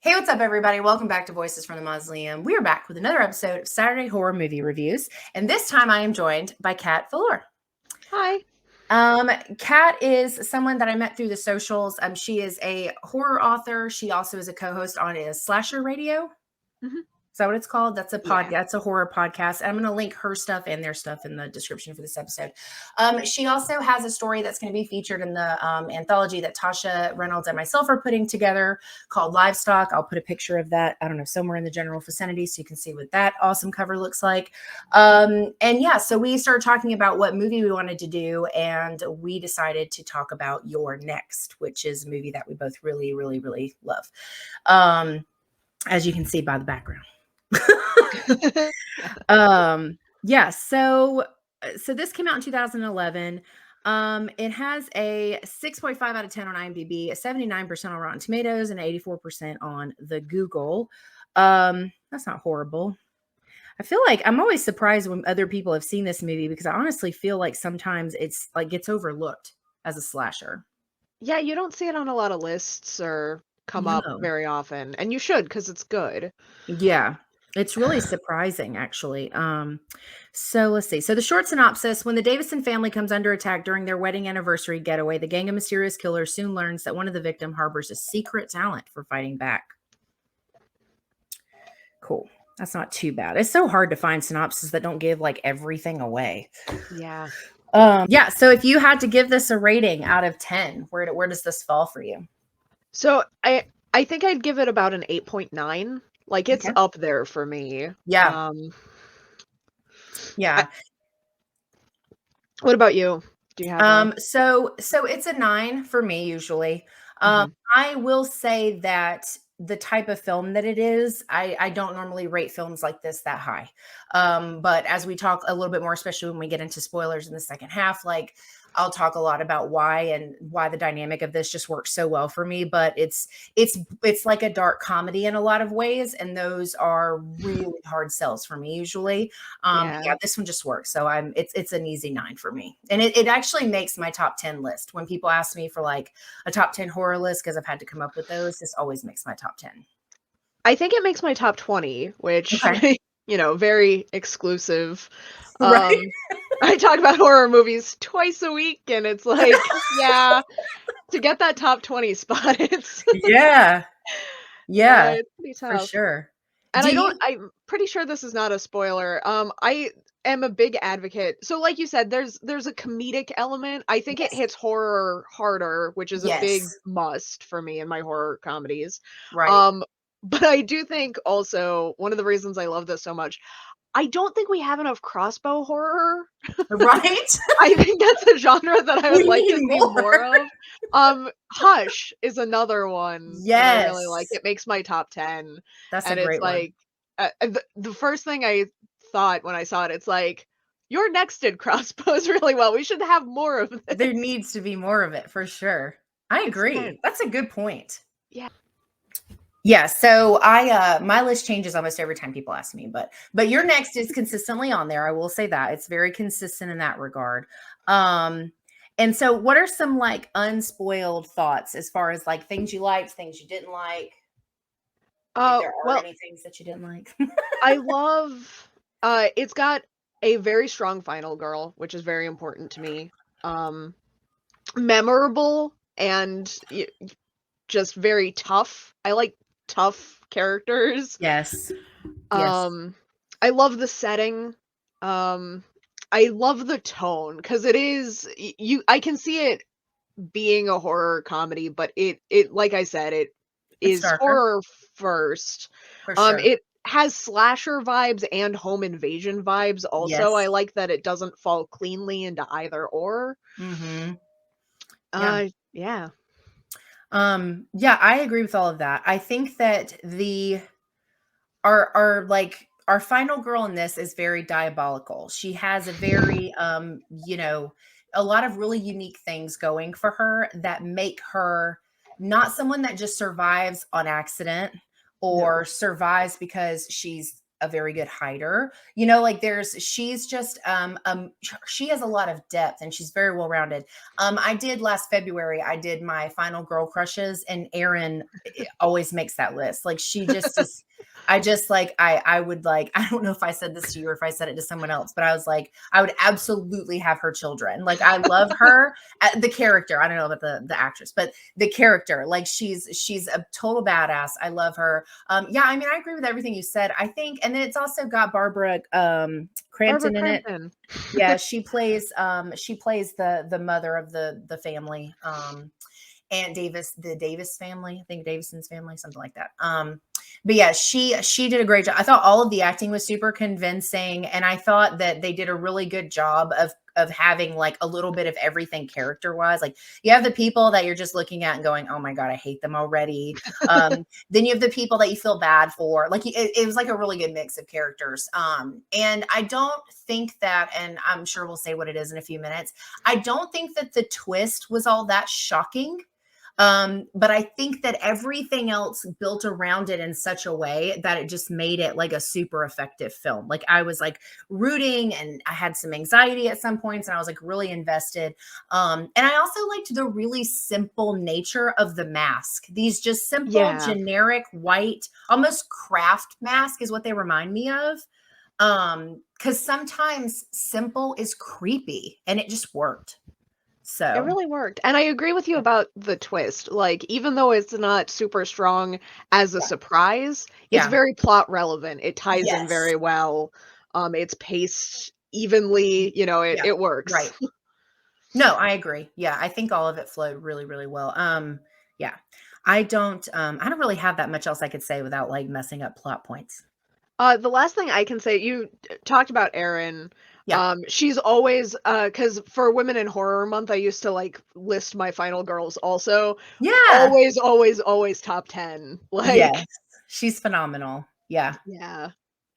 Hey, what's up, everybody? Welcome back to Voices from the Mausoleum. We are back with another episode of Saturday Horror Movie Reviews, and this time I am joined by Cat Voleur. Hi. Kat is someone that I met through the socials. She is a horror author. She also is a co-host on a slasher radio. Mhm. Is that what it's called? That's a podcast. Yeah. It's a horror podcast. And I'm going to link her stuff and their stuff in the description for this episode. She also has a story that's going to be featured in the anthology that Tasha Reynolds and myself are putting together called Livestock. I'll put a picture of that, I don't know, somewhere in the general vicinity so you can see what that awesome cover looks like. So we started talking about what movie we wanted to do, and we decided to talk about Your Next, which is a movie that we both really, really, really love. As you can see by the background. So this came out in 2011. It has a 6.5 out of 10 on IMDb, a 79% on Rotten Tomatoes, and 84% on the Google. That's not horrible. I feel like I'm always surprised when other people have seen this movie, because I honestly feel like sometimes it's like gets overlooked as a slasher. Yeah, you don't see it on a lot of lists or come up No. very often, and you should because it's good. Yeah. It's really surprising, actually. So let's see. So the short synopsis: when the Davison family comes under attack during their wedding anniversary getaway, the gang of mysterious killers soon learns that one of the victims harbors a secret talent for fighting back. Cool. That's not too bad. It's so hard to find synopses that don't give like everything away. Yeah. So if you had to give this a rating out of 10, where does this fall for you? So I think I'd give it about an 8.9. Like it's Okay. up there for me. Yeah. Yeah. What about you? Do you have So it's a 9 for me usually. Mhm. I will say that the type of film that it is, I don't normally rate films like this that high. But as we talk a little bit more, especially when we get into spoilers in the second half, like I'll talk a lot about why the dynamic of this just works so well for me. But it's like a dark comedy in a lot of ways, and those are really hard sells for me usually. Yeah. This one just works. So it's an easy 9 for me. And it actually makes my top 10 list. When people ask me for like a top 10 horror list, because I've had to come up with those, this always makes my top 10. I think it makes my top 20, which Okay. very exclusive. Right. I talk about horror movies twice a week, and it's like, yeah, to get that top 20 spot, Yeah. Yeah, it's pretty for tough. sure. And Do you I'm pretty sure this is not a spoiler. I am a big advocate. So like you said, there's a comedic element. I think it Yes. hits horror harder, which is a big Yes. must for me in my horror comedies. Right. Um, but I do think also one of the reasons I love this so much, I don't think we have enough crossbow horror. Right? I think that's a genre that I would We like need to see more more. of. Hush is another one that I really like. Yes. It makes my top 10, That's a and it's great one. like, the first thing I thought when I saw it, it's like, "Your next did crossbows really well. We should have more of There this." needs to be more of it for sure. I It's agree. intense. That's a good point. Yeah. Yeah, so my list changes almost every time people ask me, but Your Next is consistently on there. I will say that. It's very consistent in that regard. Um and so what are some like unspoiled thoughts as far as like things you liked, things you didn't like, if there are Well, any things that you didn't like? I love it's got a very strong final girl, which is very important to me. Um, Memorable and just very tough. I like tough characters. Yes. Yes. Um, I love the setting. Um, I love the tone because it is I can see it being a horror comedy, but it like I said, it It's is darker horror first. for sure. It has slasher vibes and home invasion vibes also. I Yes. like that it doesn't fall cleanly into either or. Mhm. Yeah. Yeah. Yeah, I agree with all of that. I think that our final girl in this is very diabolical. She has a very a lot of really unique things going for her that make her not someone that just survives on accident or No. survives because she's a very good hider. You know, like she's just she has a lot of depth and she's very well rounded. I did last February, I did my final girl crushes, and Erin always makes that list. Like she just is. I just like I would like I don't know if I said this to you or if I said it to someone else, but I was like I would absolutely have her children. Like I love her, the character. I don't know about the actress, but the character. Like she's a total badass. I love her. Yeah, I mean I agree with everything you said. I think, and then it's also got Barbara Barbara Crampton in it. Crampton. Yeah, she plays the mother of the family. Aunt Davis, the Davis family, I think Davison's family, something like that. But yeah, she did a great job. I thought all of the acting was super convincing, and I thought that they did a really good job of having like a little bit of everything character wise. Like you have the people that you're just looking at and going, oh my god, I hate them already. Then you have the people that you feel bad for. Like it was like a really good mix of characters. And I don't think that, and I'm sure we'll say what it is in a few minutes. I don't think that the twist was all that shocking. But I think that everything else built around it in such a way that it just made it like a super effective film. Like I was like rooting, and I had some anxiety at some points, and I was like really invested. And I also liked the really simple nature of the mask. These just simple, Yeah, generic white, almost craft mask is what they remind me of. Because sometimes simple is creepy, and it just worked. it So really worked. And I agree with you yeah, about the twist. Like, even though it's not super strong as a yeah, surprise, it's yeah. very plot relevant. It ties in Yes. very well. It's paced evenly, Yeah, it works. right. No, I agree. Yeah, I think all of it flowed really, really well. Yeah. I don't really have that much else I could say without like messing up plot points. The last thing I can say, you talked about Erin. Yeah. She's always, because for Women in Horror Month, I used to like list my final girls also. Yeah. Always, always, always top 10. Yes. Like, She's phenomenal. Yeah. yeah,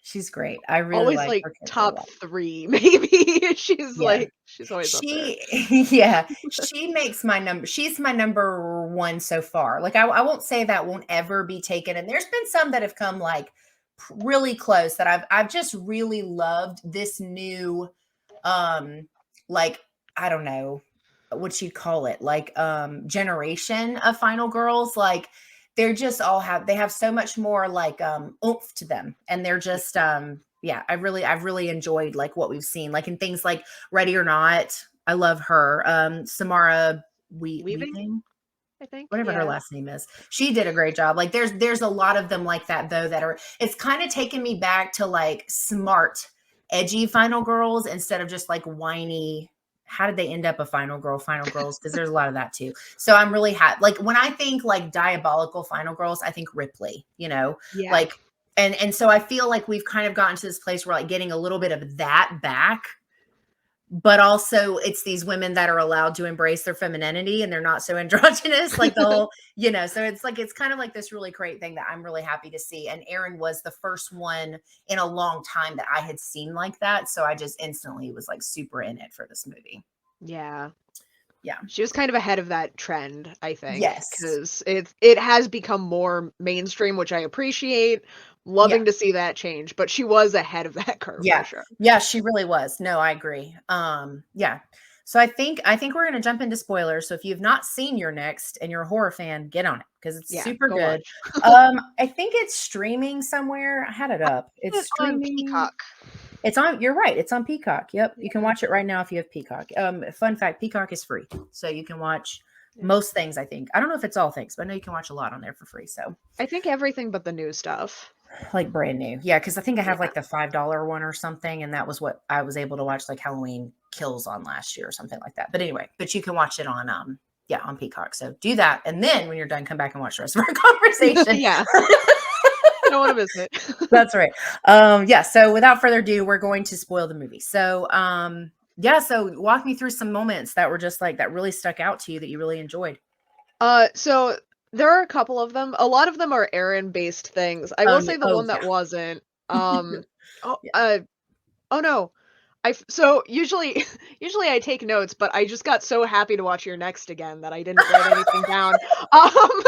She's great. I really always like like her character a top lot. 3, maybe. She's Yeah. like, she's always up there. She yeah, she makes my number she's my number 1 so far. Like, I won't say that won't ever be taken, and there's been some that have come, like, really close that I've just really loved this new, um, like, I don't know what you'd call it, like, generation of final girls. Like, they're just all they have so much more, like, oomph to them, and they're Yeah. just, yeah, I've really enjoyed, like, what we've seen, like, in things like Ready or Not. I love her. Samara Weaving, Weaving, I think. whatever her Yeah. last name is. She did a great job. Like there's a lot of them like that though that are it's kind of taken me back to like smart, edgy final girls instead of just like whiny. How did they end up a final girls? Because there's a lot of that too. So I'm really happy. Like when I think like diabolical final girls, I think Ripley, Yeah. like and so I feel like we've kind of gotten to this place where like getting a little bit of that back, but also it's these women that are allowed to embrace their femininity and they're not so androgynous like the whole, so it's like it's kind of like this really great thing that I'm really happy to see. And Erin was the first one in a long time that I had seen like that, so I just instantly was like super in it for this movie. Yeah. Yeah. She was kind of ahead of that trend, I think, Yes. because it has become more mainstream, which I appreciate. Yeah. Loving to see that change, but she was ahead of that curve for Yeah. sure. Yeah, she really was. No, I agree. Yeah. So I think we're gonna jump into spoilers. So if you've not seen your next and you're a horror fan, get on it because it's Yeah, super go good. watch. I think it's streaming somewhere. I had it up. It's It on streaming. Peacock. It's on, you're right. It's on Peacock. Yep. You can Yeah, watch it right now if you have Peacock. Fun fact, Peacock is free. So you can watch yeah. most things, I think. I don't know if it's all things, but I know you can watch a lot on there for free. So I think everything but the new stuff. like brand new. Yeah, because I think I have Yeah. like the $5 one or something, and that was what I was able to watch like Halloween Kills on last year or something like that. But anyway, but you can watch it on yeah, on Peacock. So do that. And then when you're done, come back and watch the rest of our conversation. Yeah, I don't wanna miss it. That's right. Yeah, so without further ado, we're going to spoil the movie. So yeah, so walk me through some moments that were just like that really stuck out to you that you really enjoyed. So there are a couple of them. A lot of them are errand-based things. I will say the Oh one that yeah. wasn't, oh, Yeah. oh no. So usually usually I take notes, but I just got so happy to watch your next again that I didn't write anything down. Um,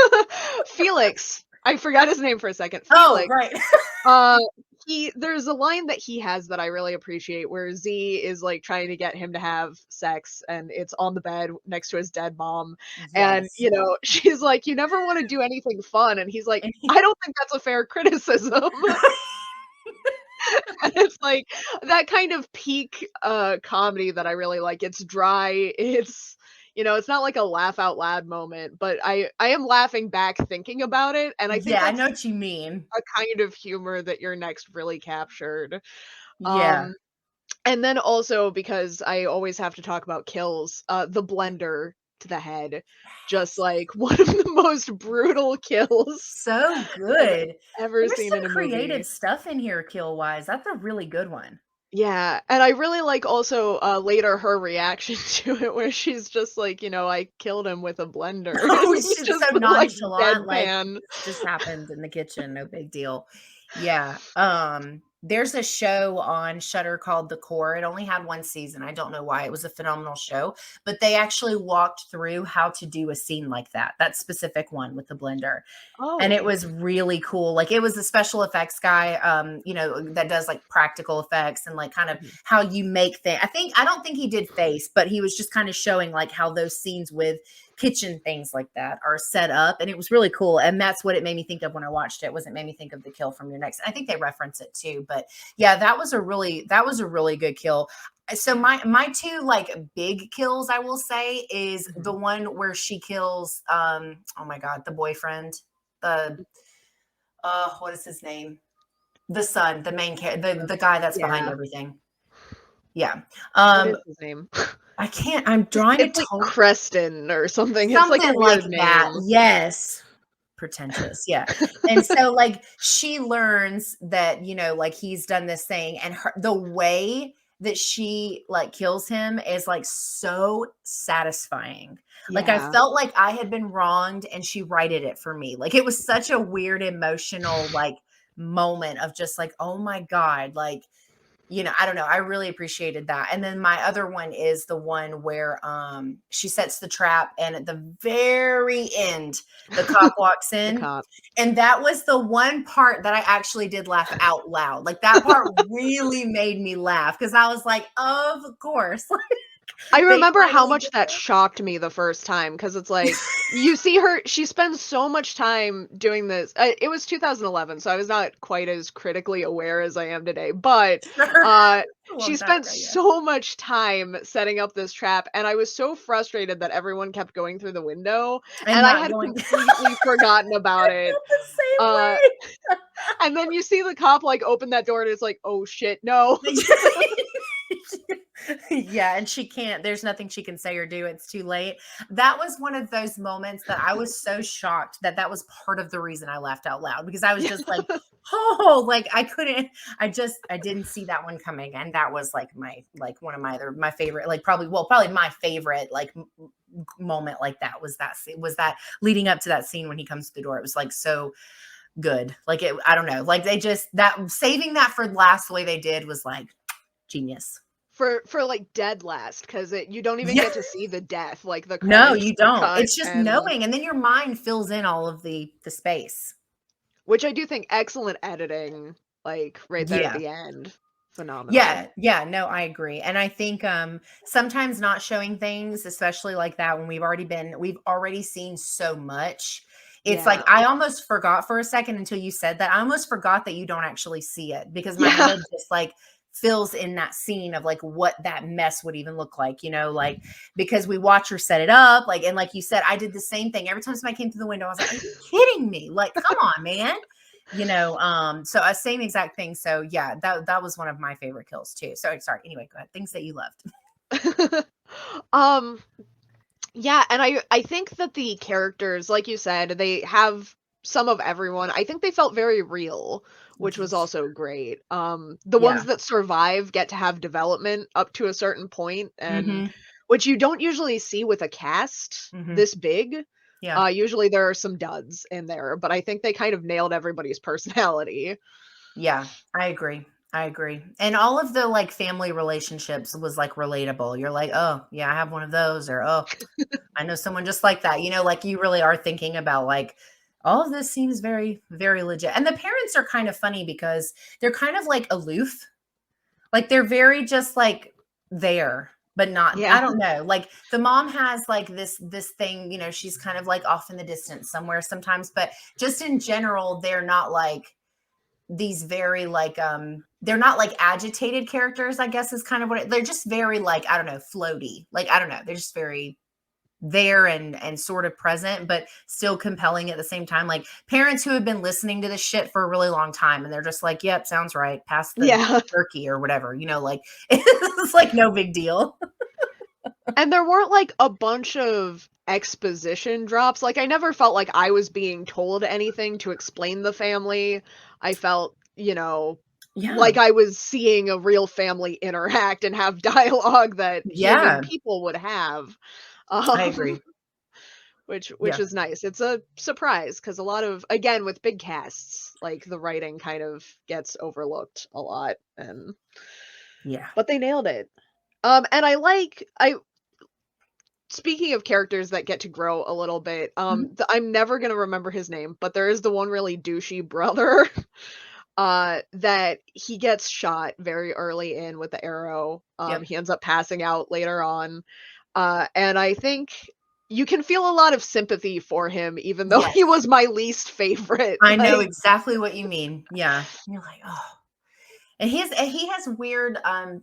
Felix, I forgot his name for a second. Oh, Felix, right. uh, there's a line that he has that I really appreciate where Z is, like, trying to get him to have sex, and it's on the bed next to his dead mom, and, Yes. she's like, "You never wanna do anything fun," and he's like, And "I don't think that's a fair criticism." And it's like, that kind of peak, comedy that I really like. It's dry, it's not like a laugh out loud moment, but I am laughing back thinking about it, and I think yeah, I that's know what you mean. a kind of humor that Your Next really captured. Yeah. Um, and then also because I always have to talk about kills, the blender to the head, just like one of the most brutal kills So I've good. ever There's seen some in a creative movie. stuff in here kill wise. That's a really good one. Yeah, and I really like also, later her reaction to it where she's just like, "I killed him with a blender," and Oh, he's she's just, so like, nonchalant, like, deadpan. "This just happened in the kitchen, no big deal." Yeah, there's a show on Shudder called The Core. It only had 1 season, I don't know why, it was a phenomenal show, but they actually walked through how to do a scene like that specific one with the blender. And it Oh. was really cool. Like, it was a special effects guy, that does, like, practical effects and, like, kind of Mhm. how you make things. I don't think he did face, but he was just kinda showing, like, how those scenes with kitchen things like that are set up, and it was really cool, and that's what it made me think of when I watched it, was it made me think of the kill from Your Next. I think they reference it too, but, yeah, that was a really good kill. So my 2, like, big kills, I will say, is the Mhm. one where she kills, oh my god, the boyfriend, the what is his name? The son, the main the guy that's behind Yeah. everything. Yeah. What is Um, his name? I can't. I'm drawing a It's like total Creston or something. It's like a something like weird that. name. Yes. Pretentious. Yeah. And so, like, she learns that, like, he's done this thing, and the way that she, like, kills him is, like, so satisfying. Like, I Yeah. felt like I had been wronged and she righted it for me. Like, it was such a weird emotional, like, moment of just like, oh my God, like, I don't know. I really appreciated that. And then my other one is the one where she sets the trap, and at the very end the cop walks The in. cop. And that was the one part that I actually did laugh out loud. Like, that part really made me laugh because I was like, of course. I They remember how finally much get that shocked me the first time because it's like, you see her she spends so much time doing this it was 2011, so I was not quite as critically aware as I am today, but, there. uh, A she long time spent ago, yeah. so much time setting up this trap, and I was so frustrated that everyone kept going through the window, And and I not had going completely forgotten about I it. felt the same Uh, way. and then you see the cop, like, open that door, and it's like, "Oh, shit, no." Yeah, and she can't, there's nothing she can say or do. It's too late. That was one of those moments that I was so shocked that that was part of the reason I laughed out loud, because I was just like, "Oh, like, I couldn't I didn't see that one coming." And that was like one of my favorite, like, probably my favorite, like, moment like that was that leading up to that scene when he comes to the door. It was like so good. Like, I don't know. Like, they just that saving that for last the way they did was like genius. For, like, dead last, 'cause you don't even Yeah. get to see the death, like, the No, credits you are don't. cut, It's just and knowing, and then your mind fills in all of the space. which I do think excellent editing, like, right there at Yeah. the end. Phenomenal. Yeah, yeah, no, I agree. And I think sometimes not showing things, especially like that when we've already seen so much. It's like Yeah. I almost forgot for a second until you said that. I almost forgot that you don't actually see it because my Yeah. head just like fills in that scene of like what that mess would even look like, like because we watch her set it up, like, and like you said, I did the same thing. Every time somebody came through the window, I was like, "Are you kidding me? Like, come on, man." So same exact thing. So yeah, that was one of my favorite kills too. Sorry. Anyway, go ahead. Things that you loved. Um, yeah, and I think that the characters, like you said, they have some of everyone. I think they felt very real, which was Yes. also great. The ones Yeah. that survive get to have development up to a certain point, and Mm-hmm. which you don't usually see with a cast Mm-hmm. this big. Yeah. Usually there are some duds in there, but I think they kind of nailed everybody's personality. Yeah. I agree. I agree. And all of the like family relationships was like relatable. You're like, oh yeah, I have one of those, or oh, I know someone just like that. Like you really are thinking about like All of this seems very, very legit. And the parents are kind of funny because they're kind of like aloof. Like they're very just like there, but not, Yeah. I don't know. Like the mom has like this thing, she's kind of like off in the distance somewhere sometimes, but just in general, they're not like these very like they're not like agitated characters, I guess is kind of what they're just very like, I don't know, floaty. Like I don't know, they're just very there and sort of present but still compelling at the same time, like parents who have been listening to this shit for a really long time and they're just like, yep, sounds right, pass the Yeah. turkey or whatever, like it's like no big deal. And there weren't, like, a bunch of exposition drops, like, I never felt like I was being told anything to explain the family. I felt, Yeah, like I was seeing a real family interact and have dialogue that human yeah, people would have, I um, agree. which Yeah, is nice. It's a surprise because a lot of again, with big casts, like, the writing kind of gets overlooked a lot, and yeah. but they nailed it. And I speaking of characters that get to grow a little bit, Mhm. I'm never gonna remember his name, but there is the one really douchey brother, that he gets shot very early in with the arrow. Yep. He ends up passing out later on, and I think you can feel a lot of sympathy for him, even though he Yes, was my least favorite. I know Like, exactly what you mean. Yeah, you're like, oh. And he has weird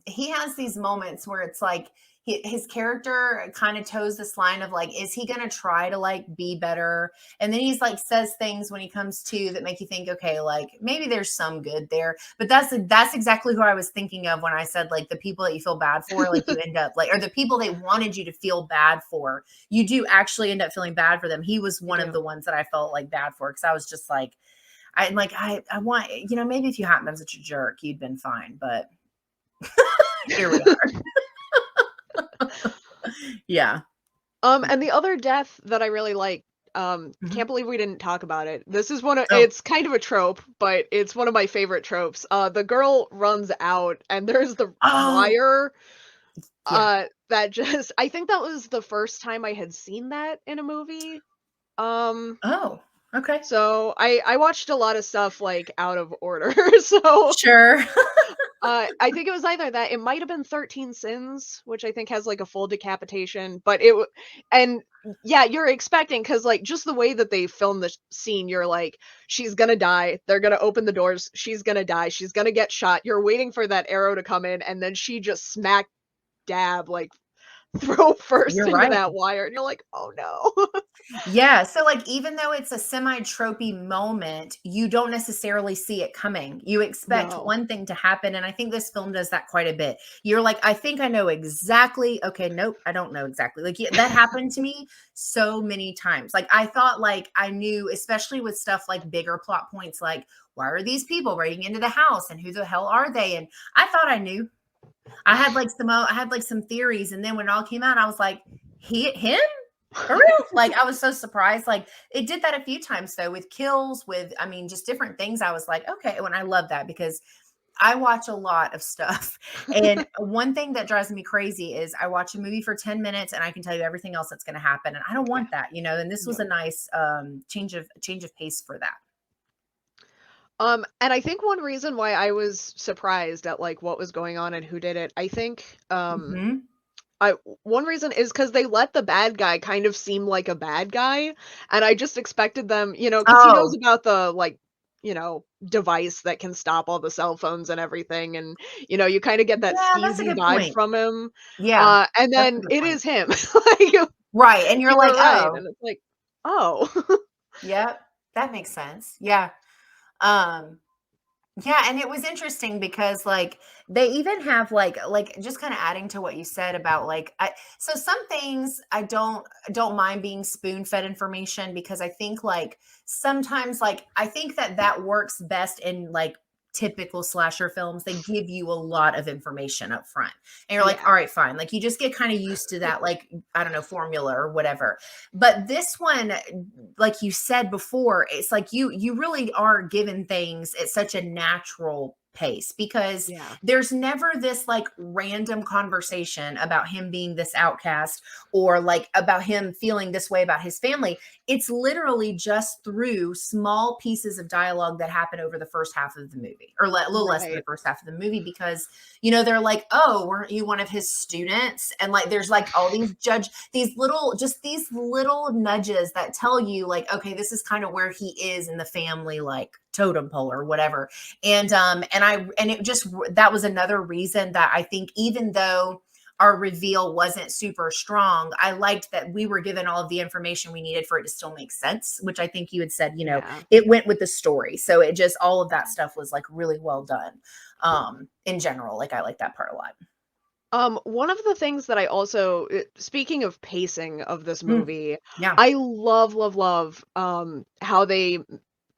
he has these moments where it's like his character kind of toes this line of like, is he gonna try to like be better? And then he's like says things when he comes to that make you think, okay, like maybe there's some good there. But that's exactly who I was thinking of when I said like the people that you feel bad for, like you end up like, or the people they wanted you to feel bad for, you do actually end up feeling bad for them. He was you one of do. the ones that I felt like bad for because I was just like, I want, maybe if you hadn't been such a jerk, you'd been fine. But here we are. Yeah. And the other death that I really like, Mhm. can't believe we didn't talk about it. This is one of Oh, it's kind of a trope, but it's one of my favorite tropes. The girl runs out and there's the oh, wire, yeah. that just I think that was the first time I had seen that in a movie. Um, Oh, okay. so I watched a lot of stuff, like, out of order. So, Sure. I think it was either that it might have been 13 Sins, which I think has, like, a full decapitation, but it w and yeah, you're expecting because like, just the way that they filmed the scene, you're like, "She's gonna die, they're gonna open the doors, she's gonna die, she's gonna get shot." You're waiting for that arrow to come in, and then she just smack dab, like, throw first You're into right. that wire, and you're like, "Oh, no." Yeah, so, like, even though it's a semi-tropey moment, you don't necessarily see it coming. You expect No. one thing to happen, and I think this film does that quite a bit. You're like, "I think I know exactly." Okay, nope, I don't know exactly. Like, yeah, that happened to me so many times. Like, I thought, like, I knew, especially with stuff like bigger plot points, like, why are these people breaking into the house, and who the hell are they? And I thought I knew. I had, like, some theories, and then when it all came out, I was like, him? For real? Like, I was so surprised. Like, it did that a few times though with kills, with, I mean, just different things. I was like, okay. When I love that because I watch a lot of stuff. And one thing that drives me crazy is I watch a movie for 10 minutes and I can tell you everything else that's going to happen. And I don't Yeah, want that, and this was a no. nice change of pace for that. And I think one reason why I was surprised at, like, what was going on and who did it, I think, Hmm. I one reason is because they let the bad guy kind of seem like a bad guy, and I just expected them, because he knows Oh, about the, like, device that can stop all the cell phones and everything, and, you kinda get that yeah, that's a skeezy good vibe point. from him, Yeah, and that's a then good it point. is him. Like, you Right. And you're you like, were right, oh, and it's like, "Oh." yep, that makes sense. Yeah. Um, Yeah, and it was interesting because like they even have like just kind of adding to what you said about like so some things I don't mind being spoon-fed information because I think like sometimes like I think that works best in like typical slasher films. They give you a lot of information up front. And you're like, Yeah. "All right, fine." Like you just get kind of used to that like I don't know, formula or whatever. But this one, like you said before, it's like you really are given things at such a natural pace, because Yeah. there's never this like random conversation about him being this outcast, or like about him feeling this way about his family. It's literally just through small pieces of dialogue that happen over the first half of the movie, or a little less than the Right. first half of the movie, because they're like, oh, weren't you one of his students? And like there's like all these little nudges that tell you like, okay, this is kind of where he is in the family like totem pole or whatever. And it just, that was another reason that I think, even though our reveal wasn't super strong, I liked that we were given all of the information we needed for it to still make sense, which I think you had said, Yeah. it went with the story. So it just, all of that stuff was like really well done. In general, like I like that part a lot. One of the things that I also, speaking of pacing of this Mm, movie, yeah. I love, love, love, how they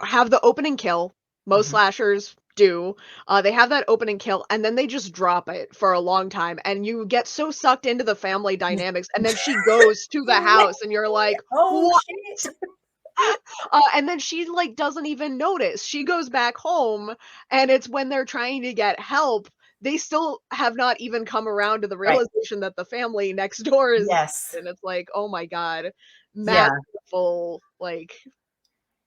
have the opening kill. Most Mhm. slashers do. They have that opening kill, and then they just drop it for a long time, and you get so sucked into the family dynamics, and then she goes to the Yeah. house, and you're like, Oh "What?" shit. And then she, like, doesn't even notice. She goes back home, and it's when they're trying to get help, they still have not even come around to the Right. realization that the family next door is dead, Yes. and it's like, "Oh my god." Yeah. Masterful, like,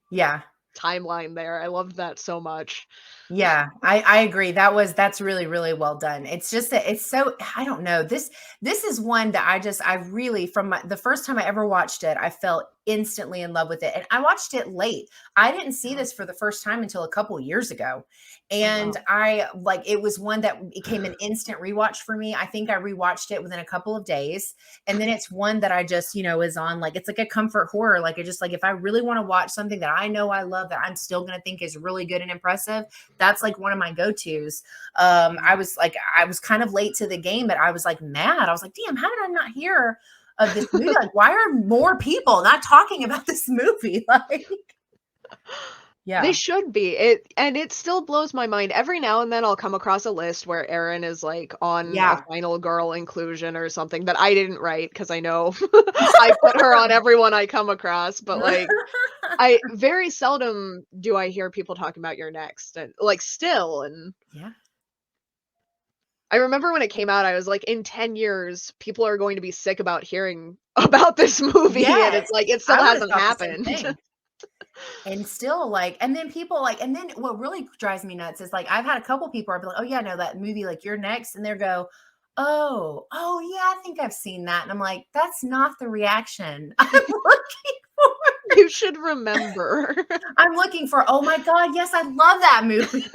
Yeah. timeline there. I loved that so much. Yeah, I agree. That's really, really well done. It's just that it's so, I don't know. This is one that I really, from the first time I ever watched it, I felt instantly in love with it. And I watched it late. I didn't see Yeah. this for the first time until a couple years ago. Oh, And wow. I like, it was one that became an instant rewatch for me. I think I rewatched it within a couple of days. And then it's one that I just, is on, like, it's like a comfort horror. Like, it just, like, if I really want to watch something that I know I love, that I'm still going to think is really good and impressive, that's like one of my go-tos. Yeah. I was kind of late to the game, but I was like mad. I was like, damn, how did I not hear of this movie? Like, why are more people not talking about this movie? Like, They yeah. should be. It still blows my mind. Every now and then I'll come across a list where Erin is, like, on a Yeah. final girl inclusion or something that I didn't write because I know I put her on everyone I come across, but, like, I very seldom do I hear people talking about Your Next, and, like, still, and Yeah. I remember when it came out, I was like, "In 10 years, people are going to be sick about hearing about this movie," and Yes. it's like, it I still would have hasn't thought the same happened. thing. And still, like, and then people like, and then what really drives me nuts is like, I've had a couple people are like, oh yeah, no, that movie, like, You're Next, and they go, oh yeah, I think I've seen that, and I'm like, that's not the reaction I'm looking for. You should remember. I'm looking for, oh my god, yes, I love that movie.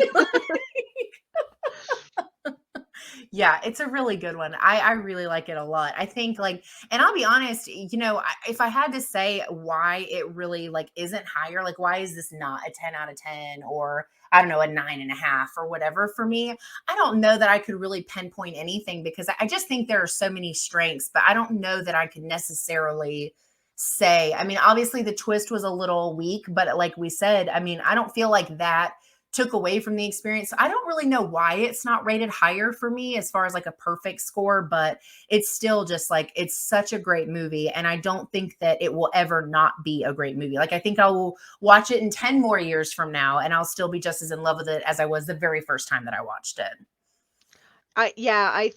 Yeah, it's a really good one. I really like it a lot. I think, like, and I'll be honest, if I had to say why it really like isn't higher, like why is this not a 10 out of 10, or I don't know, a 9.5 or whatever for me, I don't know that I could really pinpoint anything, because I just think there are so many strengths, but I don't know that I could necessarily say. I mean, obviously the twist was a little weak, but like we said, I mean, I don't feel like that took away from the experience. So I don't really know why it's not rated higher for me as far as like a perfect score, but it's still just like, it's such a great movie. And I don't think that it will ever not be a great movie. Like, I think I will watch it in 10 more years from now, and I'll still be just as in love with it as I was the very first time that I watched it. Yeah, I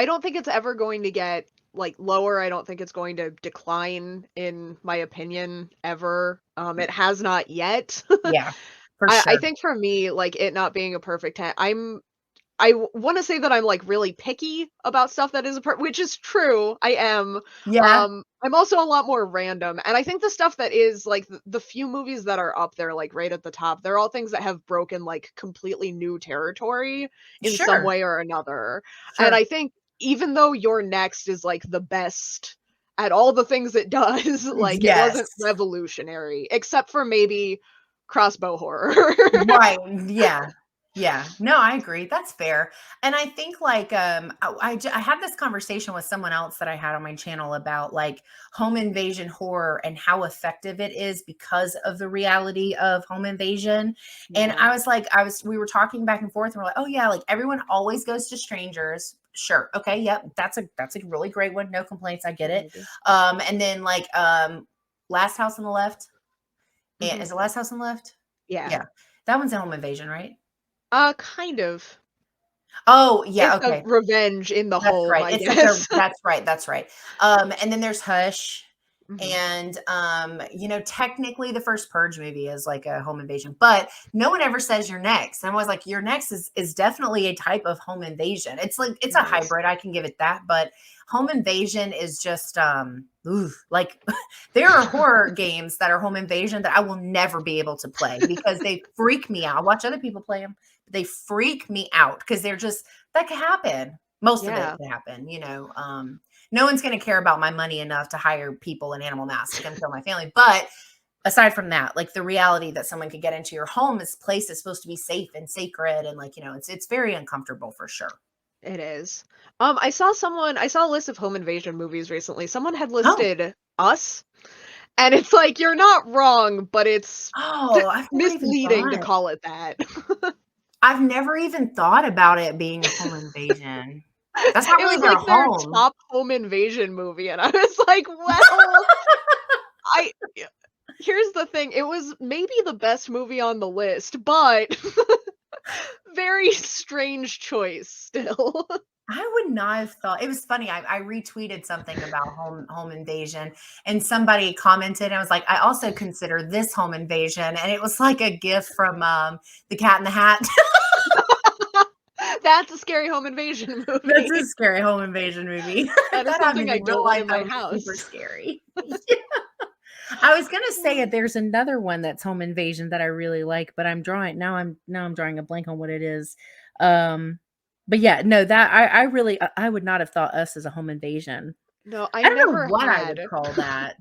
don't think it's ever going to get, like, lower. I don't think it's going to decline in my opinion ever. It has not yet. Yeah, for I sure. think for me, like, it not being a perfect 10, I wanna say that I'm, like, really picky about stuff that is a which is true, I am. Yeah, I'm also a lot more random, and I think the stuff that is, like, the few movies that are up there, like, right at the top, they're all things that have broken, like, completely new territory in some sure. way or another, and Sure. I think even though Your Next is, like, the best at all the things it does, like, it Yes. wasn't revolutionary, except for maybe crossbow horror. Right. Yeah. Yeah. No, I agree. That's fair. And I think like I had this conversation with someone else that I had on my channel about like home invasion horror and how effective it is because of the reality of home invasion. And Yeah, I was like, we were talking back and forth, and we're like, oh yeah, like everyone always goes to strangers. Sure. Okay. Yep. That's a really great one. No complaints. I get great it. movie. And then like Last House on the Left. Mhm. Is it Last House on the Left? Yeah. Yeah. That one's a home invasion, right? Kind of. Oh, yeah, It's a okay. revenge in the That's home, right. I It's like a guess. that's right, that's right. And then there's Hush, Mhm. and, technically the first Purge movie is like a home invasion, but no one ever says "You're next." And I was like, "You're next" is definitely a type of home invasion. It's like it's a It is. hybrid, I can give it that, but home invasion is just, ooh, like, there are horror games that are home invasion that I will never be able to play because they freak me out. I watch other people play them, but they freak me out because 'cause they're just that could happen. Most of it Yeah, could happen, no one's going to care about my money enough to hire people in animal masks to come kill my family. But aside from that, like the reality that someone could get into your home, this place is supposed to be safe and sacred, and like it's very uncomfortable for sure. it is. I saw a list of home invasion movies recently. Someone had Oh, listed Us, and it's like, you're not wrong, but it's oh, I've never even misleading to thought. call it that. I've never even thought about it being a home invasion. That's not It really was their like their home. top home invasion movie, and I was like, "Well, I here's the thing, it was maybe the best movie on the list, but very strange choice still." I would not have thought it was funny. I retweeted something about home invasion, and somebody commented. And I was like, I also consider this home invasion, and it was like a gif from the Cat in the Hat. That's a scary home invasion That's a movie. scary home invasion movie. That is That happened something I in real don't want life. in That my was super house. scary. I was gonna say it. There's another one that's home invasion that I really like, but I'm drawing a blank on what it is. Um, but yeah, no, that I really I would not have thought Us as a home invasion. No, I I don't know never what I would had. call that.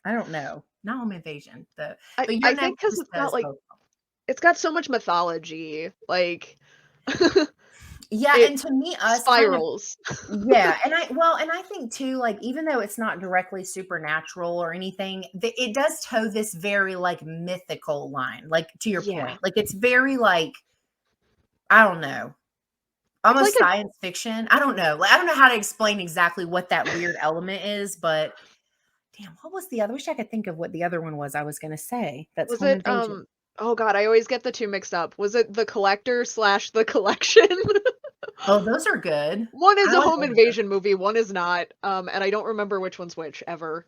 I don't know. Not home invasion. But I your next think because 'cause just it's got, says like both. it's got so much mythology, like, Yeah, it and to me, Us kind of spirals. yeah, and I think too, like, even though it's not directly supernatural or anything, it does toe this very, like, mythical line, like, to your Yeah. point. Like, it's very, like, I don't know, It's like almost a science fiction. I don't know. Like, I don't know how to explain exactly what that weird element is, but damn, what was the other I wish I could think of what the other one was I was gonna say that's was home it, invasion. oh god, I always get the 2 mixed up. Was it The Collector/ slash The Collection? Oh, those are good. One is I a like home both of those. invasion movie, one is not, and I don't remember which one's which ever.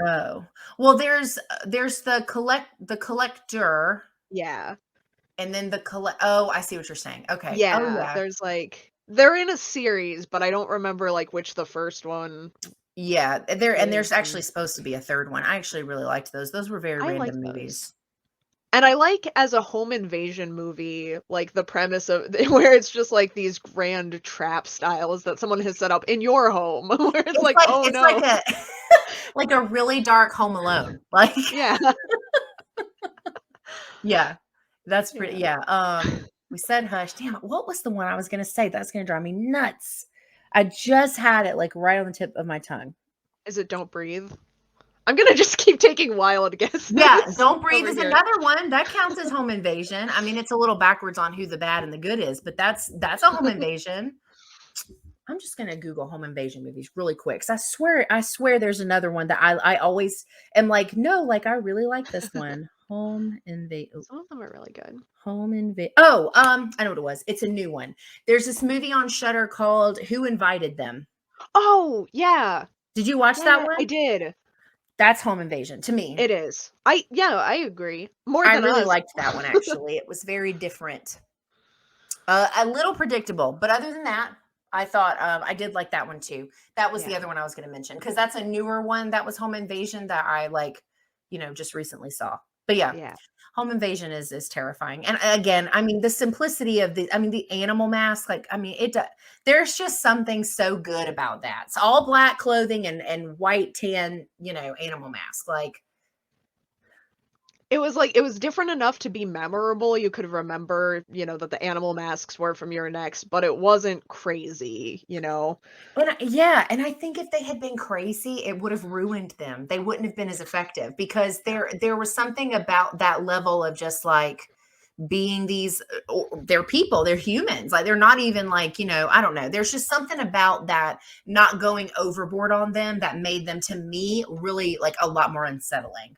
Oh. Well, there's the collector, Yeah. and then the collect oh, I see what you're saying. Okay. Oh, Yeah, yeah. there's, like they're in a series, but I don't remember, like, which the first one Yeah, there's is, actually and supposed to be a third one. I actually really liked those. Those were very I like random those. movies. And I like, as a home invasion movie, like, the premise of where it's just, like, these grand trap styles that someone has set up in your home, where it's like, "Oh, It's like no." a like a really dark Home Alone. Like Yeah. yeah. That's pretty Yeah. yeah, we said Hush. Damn it, what was the one I was gonna say? That's gonna drive me nuts. I just had it, like, right on the tip of my tongue. Is it Don't Breathe? I'm gonna just keep taking wild Yeah, guesses Don't Breathe over is here. another one. That counts as home invasion. I mean, it's a little backwards on who the bad and the good is, but that's a home invasion. I'm just gonna Google home invasion movies really quick because I swear there's another one that I always am like, no, like I really like this one. Some of them are really good. I know what it was. It's a new one. There's this movie on Shutter called Who Invited Them. Oh, yeah. Did you watch that Yeah, I one? did. That's home invasion to me. It is. I agree. More I than really Us. liked that one actually. It was very different. A little predictable, but other than that, I thought I did like that one too. That was the Yeah, other one I was going to mention because that's a newer one that was Home Invasion that I like, just recently saw. But yeah, yeah. Home Invasion is terrifying. And again, I mean, the simplicity of the animal mask, like, I mean, there's just something so good about that. It's all black clothing and white tan, animal mask. Like, It was like it was different enough to be memorable. You could remember, that the animal masks were from your next, but it wasn't crazy. yeah, and I think if they had been crazy, it would have ruined them. They wouldn't have been as effective because there was something about that level of just like being they're people, they're humans. Like they're not even like, I don't know. There's just something about that not going overboard on them that made them to me really like a lot more unsettling.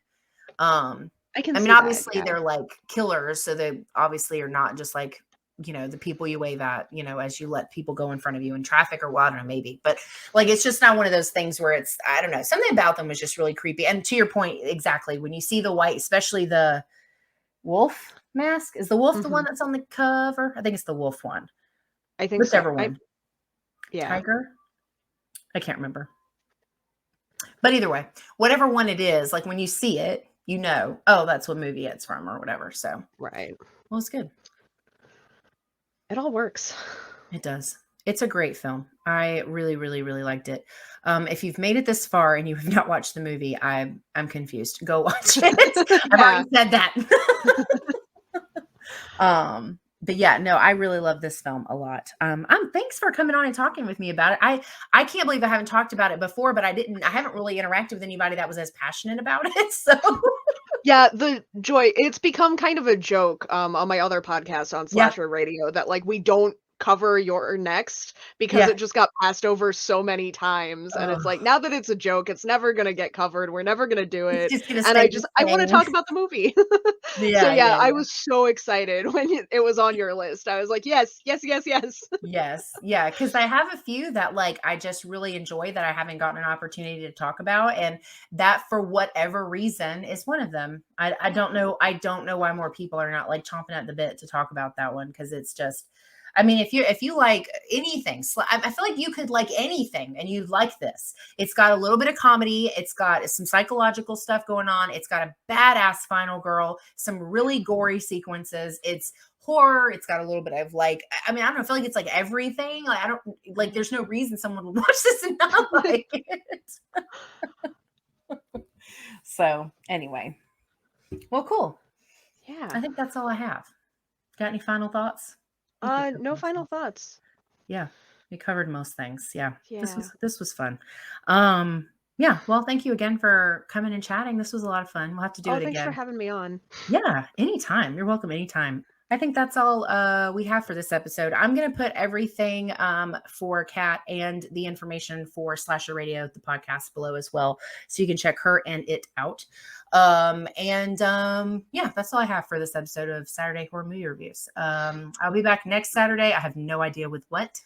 I can I mean, see that, obviously yeah. they're like killers, so they obviously are not just like, the people you wave at, as you let people go in front of you in traffic or well, I don't know, maybe. But like it's just not one of those things where it's, I don't know, something about them was just really creepy. And to your point, exactly, when you see the white, especially the wolf mask, is the wolf the one Mhm. that's on the cover? I think it's the wolf one. I think so. Whichever one. Yeah. Tiger? I can't remember. But either way, whatever one it is, like when you see it, oh, that's what movie it's from or whatever. So, Right. well, it's good. It all works. It does. It's a great film. I really, really, really liked it. If you've made it this far and you have not watched the movie, I'm confused. Go watch it. I've Yeah. already said that. But yeah, no, I really love this film a lot. Thanks for coming on and talking with me about it. I can't believe I haven't talked about it before, but I haven't really interacted with anybody that was as passionate about it. So Yeah, the joy it's become kind of a joke, on my other podcast on yeah, Slasher Radio that, like, we don't cover Your Next because yeah. it just got passed over so many times, and it's Oh, like, now that it's a joke, it's never gonna get covered, we're never gonna do it's it, just gonna and stay the I wanna same. talk about the movie. So, Yeah, yeah, yeah, I yeah. was so excited when it was on your list. I was like, "Yes, yes, yes, yes." Yes. Yeah, because I have a few that, like, I just really enjoy that I haven't gotten an opportunity to talk about, and that, for whatever reason, is one of them. I don't know why more people are not, like, chomping at the bit to talk about that one because it's just, I mean, if you like anything, I feel like you could like anything and you'd like this. It's got a little bit of comedy, it's got some psychological stuff going on, it's got a badass final girl, some really gory sequences, it's horror. It's got a little bit of like, I mean, I don't know, I feel like it's like everything. Like, I don't like, there's no reason someone would watch this and not like it. So, anyway, well, cool. Yeah. I think that's all I have. Got any final thoughts? I think we covered No most final things. thoughts. Yeah, we covered most things. Yeah, this Yeah. was this was fun. Um, yeah. Well, thank you again for coming and chatting. This was a lot of fun. We'll have to do Oh, it thanks for again. having me on. Yeah, anytime. You're welcome anytime. I think that's all we have for this episode. I'm going to put everything for Kat and the information for Slasher Radio, the podcast, below as well. So you can check her and it out. Yeah, that's all I have for this episode of Saturday Horror Movie Reviews. I'll be back next Saturday. I have no idea with what.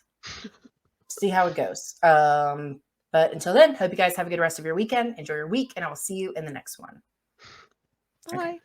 See how it goes. But until then, hope you guys have a good rest of your weekend. Enjoy your week, and I will see you in the next one. Okay. Bye.